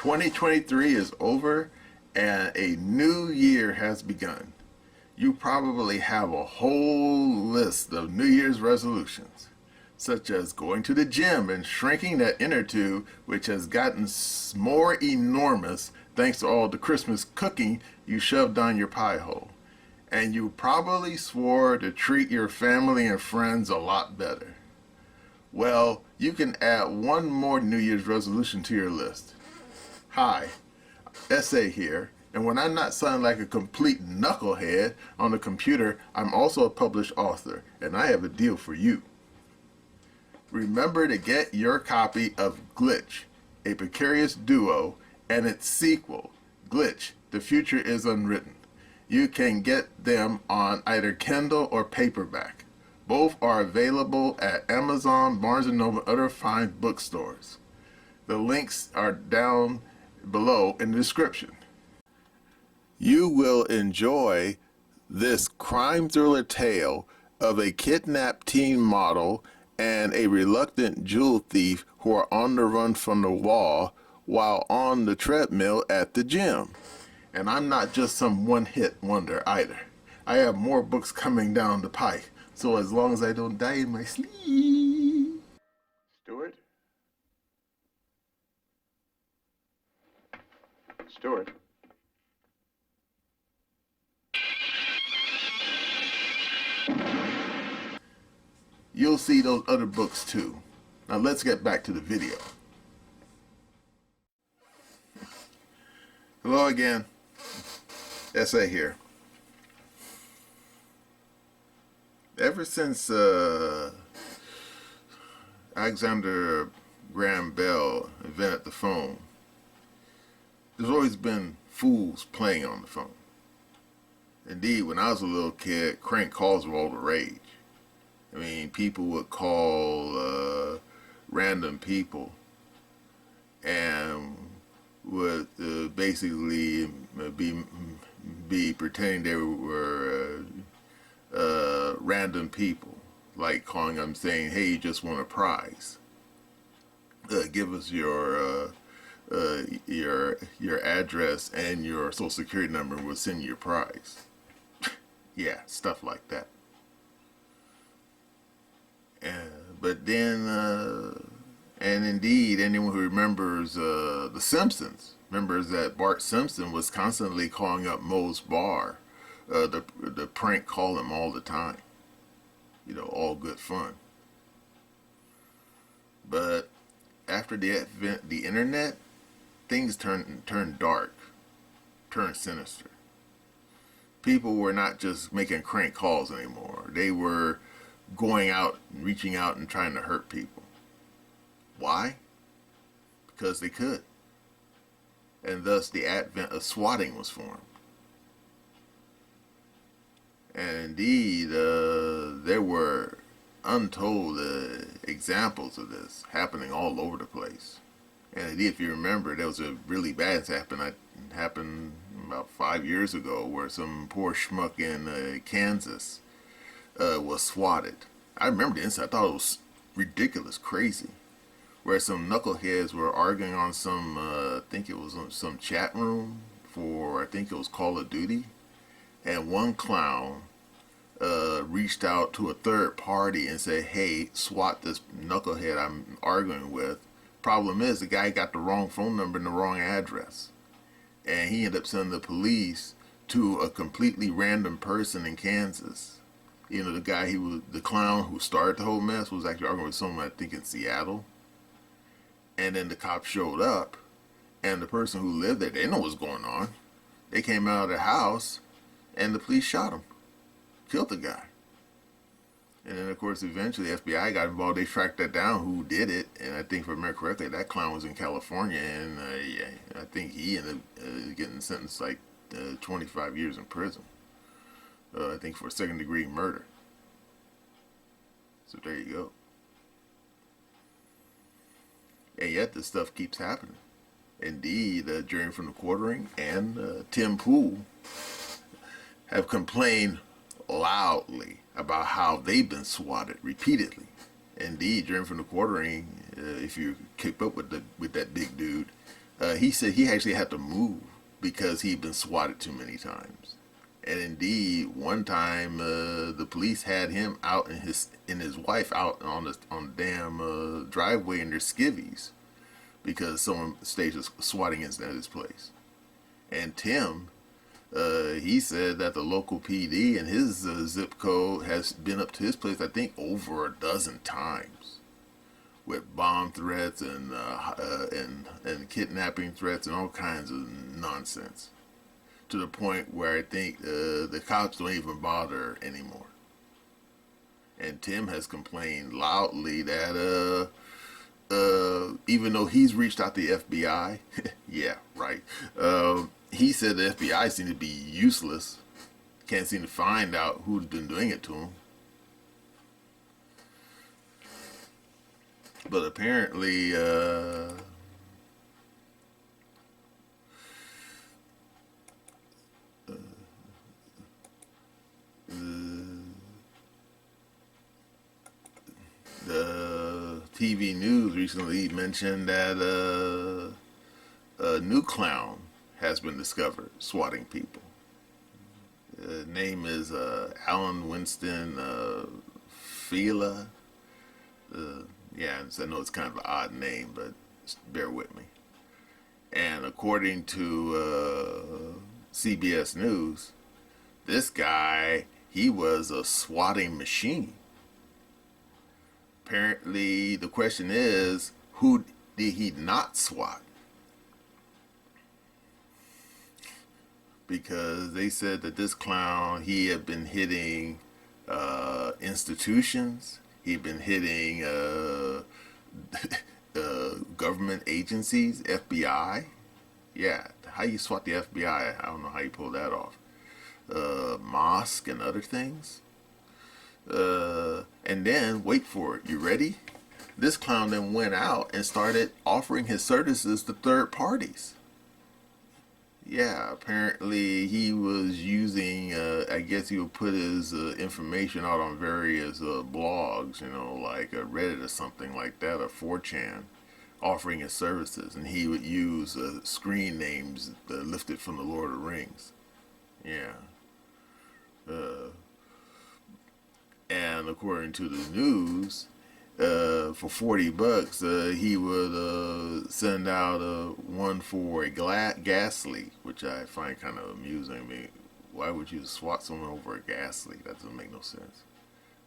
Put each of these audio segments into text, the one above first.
2023 is over and a new year has begun. You probably have a whole list of New Year's resolutions, such as going to the gym and shrinking that inner tube, which has gotten more enormous thanks to all the Christmas cooking you shoved down your pie hole. And you probably swore to treat your family and friends a lot better. Well, you can add one more New Year's resolution to your list. Hi, SA here, and when I'm not sounding like a complete knucklehead on the computer, I'm also a published author, and I have a deal for you. Remember to get your copy of Glitch, a precarious duo, and its sequel, Glitch, The Future is Unwritten. You can get them on either Kindle or paperback. Both are available at Amazon, Barnes & Noble, and other fine bookstores. The links are down below in the description. You will enjoy this crime thriller tale of a kidnapped teen model and a reluctant jewel thief who are on the run from the law while on the treadmill at the gym. And I'm not just some one-hit wonder either. I have more books coming down the pike, so as long as I don't die in my sleep. Stuart? Stuart? You'll see those other books too. Now let's get back to the video. Hello again. SA here. Ever since Alexander Graham Bell invented the phone, there's always been fools playing on the phone. Indeed, when I was a little kid, crank calls were all the rage. I mean, people would call random people and would basically be pretending they were random people, like calling them saying, "Hey, you just won a prize. Give us your address and your social security number, and we'll send you your prize." Yeah, stuff like that. But then, and indeed, anyone who remembers The Simpsons remembers that Bart Simpson was constantly calling up Moe's bar, the prank call him all the time. You know, all good fun. But after the advent of the internet, things turned dark, turned sinister. People were not just making crank calls anymore. They were going out and reaching out and trying to hurt people. Why? Because they could. And thus the advent of swatting was formed. And indeed, there were untold examples of this happening all over the place. And indeed, if you remember, there was a really bad incident happened about 5 years ago where some poor schmuck in Kansas was swatted. I remember the incident. I thought it was ridiculous, crazy, where some knuckleheads were arguing on some, I think it was some chat room for, I think it was Call of Duty, and one clown reached out to a third party and said, "Hey, swat this knucklehead I'm arguing with." Problem is, the guy got the wrong phone number and the wrong address, and he ended up sending the police to a completely random person in Kansas. You know, the clown who started the whole mess was actually arguing with someone, I think, in Seattle. And then the cops showed up, and the person who lived there, they didn't know what was going on. They came out of their house, and the police shot him, killed the guy. And then, of course, eventually the FBI got involved. They tracked that down, who did it. And I think, if I remember correctly, that clown was in California, and yeah, I think he ended up getting sentenced like 25 years in prison. I think for second-degree murder. So there you go. And yet this stuff keeps happening. Indeed, Jerry from the Quartering and Tim Pool have complained loudly about how they've been swatted repeatedly. Indeed, Jerry from the Quartering, if you keep up with that big dude, he said he actually had to move because he'd been swatted too many times. And indeed, one time the police had him out and his wife out on the damn driveway in their skivvies because someone staged a swatting incident at his place. And Tim, he said that the local PD in his zip code has been up to his place, I think, over a dozen times, with bomb threats and kidnapping threats and all kinds of nonsense. To the point where I think the cops don't even bother anymore. And Tim has complained loudly that even though he's reached out to the FBI, yeah, right. He said the FBI seem to be useless. Can't seem to find out who's been doing it to him. But apparently, the TV news recently mentioned that a new clown has been discovered swatting people. Name is Alan Winston Fila. Yeah, I know it's kind of an odd name, but bear with me. And according to CBS News, this guy, he was a swatting machine. Apparently, the question is, who did he not swat? Because they said that this clown, he had been hitting institutions. He'd been hitting government agencies, FBI. Yeah, how you swat the FBI? I don't know how you pull that off. Mosque and other things. And then, wait for it, you ready? This clown then went out and started offering his services to third parties. Yeah, apparently he was using, I guess he would put his information out on various blogs, like Reddit or something like that, or 4chan, offering his services. And he would use screen names lifted from the Lord of the Rings. Yeah. And according to the news, for $40, he would send out one for a gas leak, which I find kind of amusing. I mean, why would you swat someone over a gas leak? That doesn't make no sense.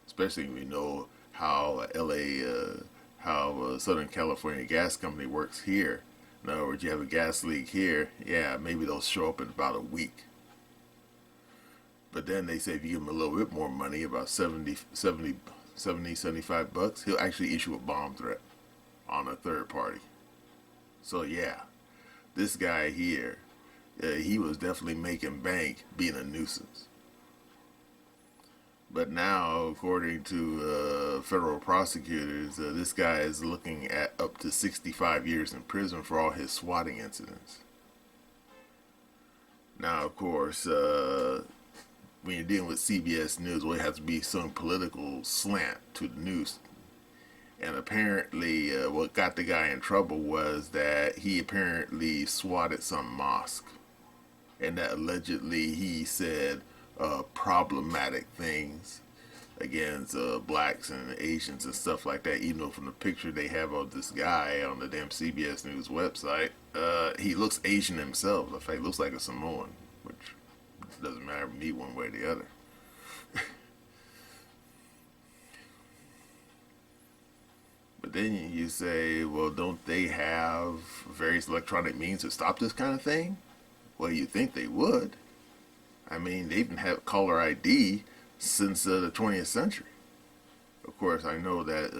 Especially when we know how how Southern California Gas Company works here. In other words, you have a gas leak here, yeah, maybe they'll show up in about a week. But then they say if you give him a little bit more money, about $75, he'll actually issue a bomb threat on a third party. So yeah, this guy here, he was definitely making bank being a nuisance. But now, according to federal prosecutors, this guy is looking at up to 65 years in prison for all his swatting incidents. Now, of course, when you're dealing with CBS News, well, it has to be some political slant to the news. And apparently, what got the guy in trouble was that he apparently swatted some mosque. And that allegedly he said problematic things against blacks and Asians and stuff like that. Even though from the picture they have of this guy on the damn CBS News website, he looks Asian himself. In fact, he looks like a Samoan, which doesn't matter to me one way or the other. But then you say, well, don't they have various electronic means to stop this kind of thing? Well, you think they would. I mean, they even have caller ID since the 20th century. Of course, I know that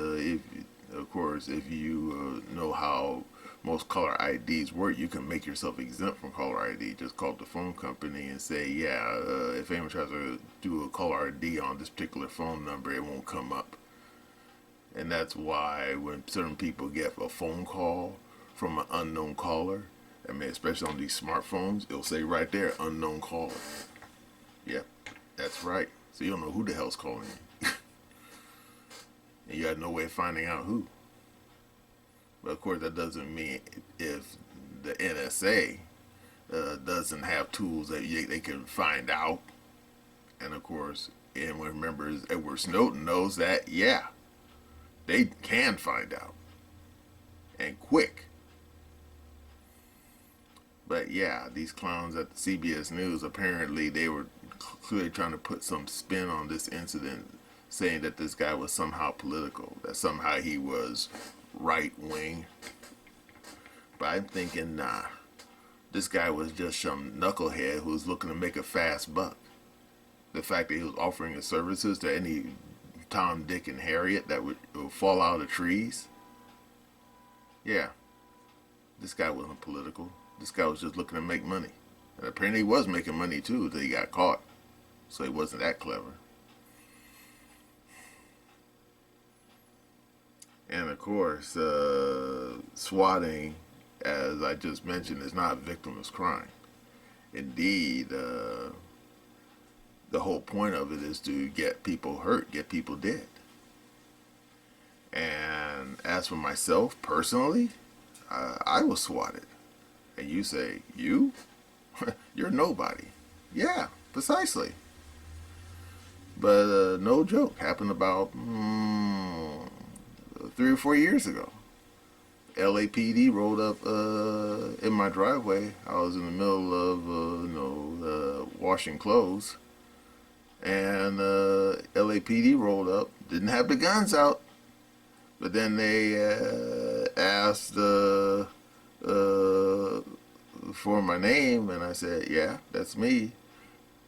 if you know how most caller IDs work, you can make yourself exempt from caller ID. Just call the phone company and say, yeah, if anyone tries to do a caller ID on this particular phone number, it won't come up. And that's why when certain people get a phone call from an unknown caller, I mean, especially on these smartphones, it'll say right there, unknown caller. Yep, that's right. So you don't know who the hell's calling you. And you got no way of finding out who. But of course, that doesn't mean if the NSA doesn't have tools that they can find out. And of course, everyone remembers Edward Snowden knows that, yeah, they can find out. And quick. But yeah, these clowns at the CBS News, apparently they were clearly trying to put some spin on this incident, saying that this guy was somehow political, that somehow he was right wing. But I'm thinking, nah, this guy was just some knucklehead who was looking to make a fast buck. The fact that he was offering his services to any Tom, Dick, and Harriet that would fall out of trees. Yeah, this guy wasn't political. This guy was just looking to make money. And apparently he was making money too until he got caught. So he wasn't that clever. And of course, swatting, as I just mentioned, is not victimless crime. Indeed, the whole point of it is to get people hurt, get people dead. And as for myself, personally, I was swatted. And you say, you? You're nobody. Yeah, precisely. But no joke, happened about 3 or 4 years ago. LAPD rolled up in my driveway. I was in the middle of washing clothes, and LAPD rolled up. Didn't have the guns out, but then they asked for my name, and I said, "Yeah, that's me."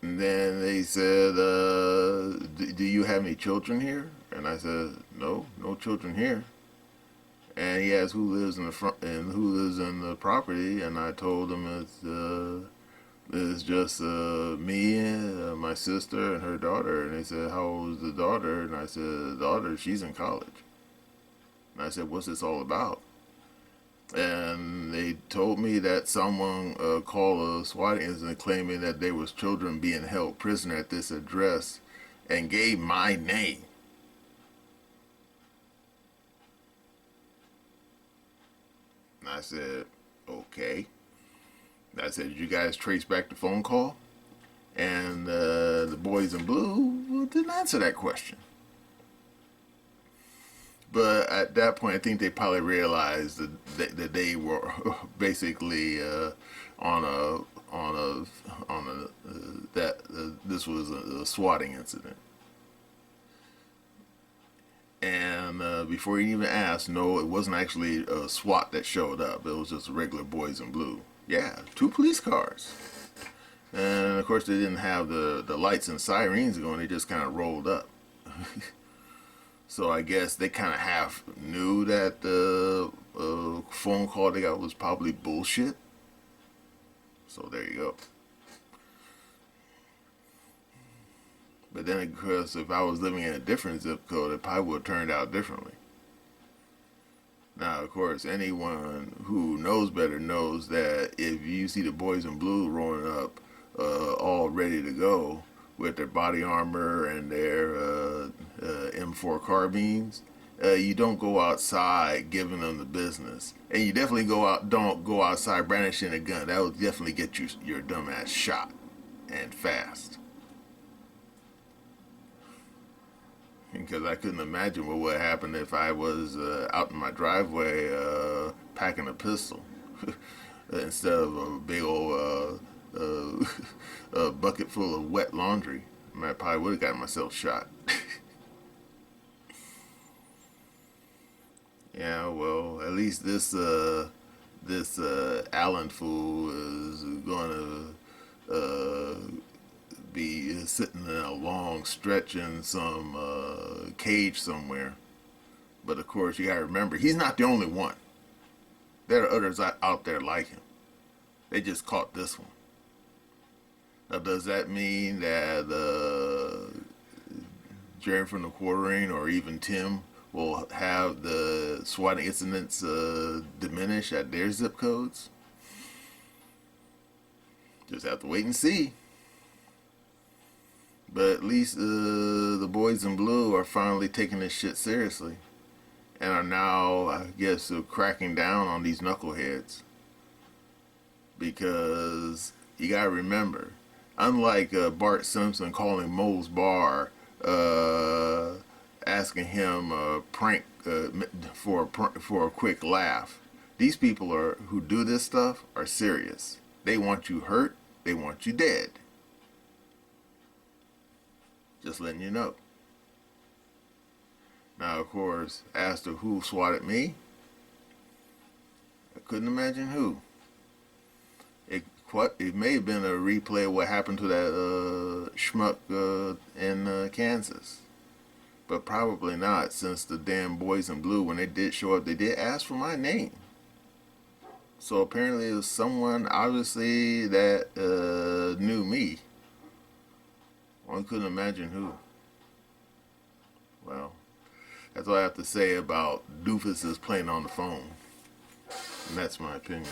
And then they said, "Do you have any children here?" And I said, "No, no children here." And he asked who lives in the front and who lives in the property, and I told him it's just me and my sister and her daughter. And they said, "How old is the daughter?" And I said, "The daughter, she's in college." And I said, "What's this all about?" And they told me that someone called a swatting incident claiming that there was children being held prisoner at this address, and gave my name. And I said, okay. And I said, did you guys trace back the phone call? And the boys in blue didn't answer that question. But at that point, I think they probably realized that they were basically that this was a swatting incident. And before he even asked, no, it wasn't actually a SWAT that showed up. It was just regular boys in blue. Yeah, 2 police cars. And of course, they didn't have the lights and sirens going. They just kind of rolled up. So I guess they kind of half knew that the phone call they got was probably bullshit. So there you go. But then, of course, if I was living in a different zip code, it probably would have turned out differently. Now, of course, anyone who knows better knows that if you see the boys in blue rolling up all ready to go with their body armor and their M4 carbines, you don't go outside giving them the business. And you definitely don't go outside brandishing a gun. That will definitely get your dumb ass shot, and fast. Because I couldn't imagine what would happen if I was out in my driveway packing a pistol instead of a big old bucket full of wet laundry. I probably would have gotten myself shot. Yeah, well, at least this Allen fool is going to be sitting in a long stretch in some cage somewhere. But of course, you gotta remember, he's not the only one. There are others out there like him. They just caught this one. Now, does that mean that Jerry from the Quartering or even Tim will have the swatting incidents diminish at their zip codes? Just have to wait and see. But at least the boys in blue are finally taking this shit seriously, and are now, I guess, cracking down on these knuckleheads. because you gotta remember, unlike Bart Simpson calling Moe's bar, asking him a prank for a quick laugh, these people who do this stuff are serious. They want you hurt. They want you dead. Just letting you know. Now, of course, as to who swatted me, I couldn't imagine who. It may have been a replay of what happened to that schmuck in Kansas. But probably not, since the damn boys in blue, when they did show up, they did ask for my name. So apparently it was someone, obviously, that knew me. One couldn't imagine who. Well, that's all I have to say about doofuses playing on the phone. And that's my opinion.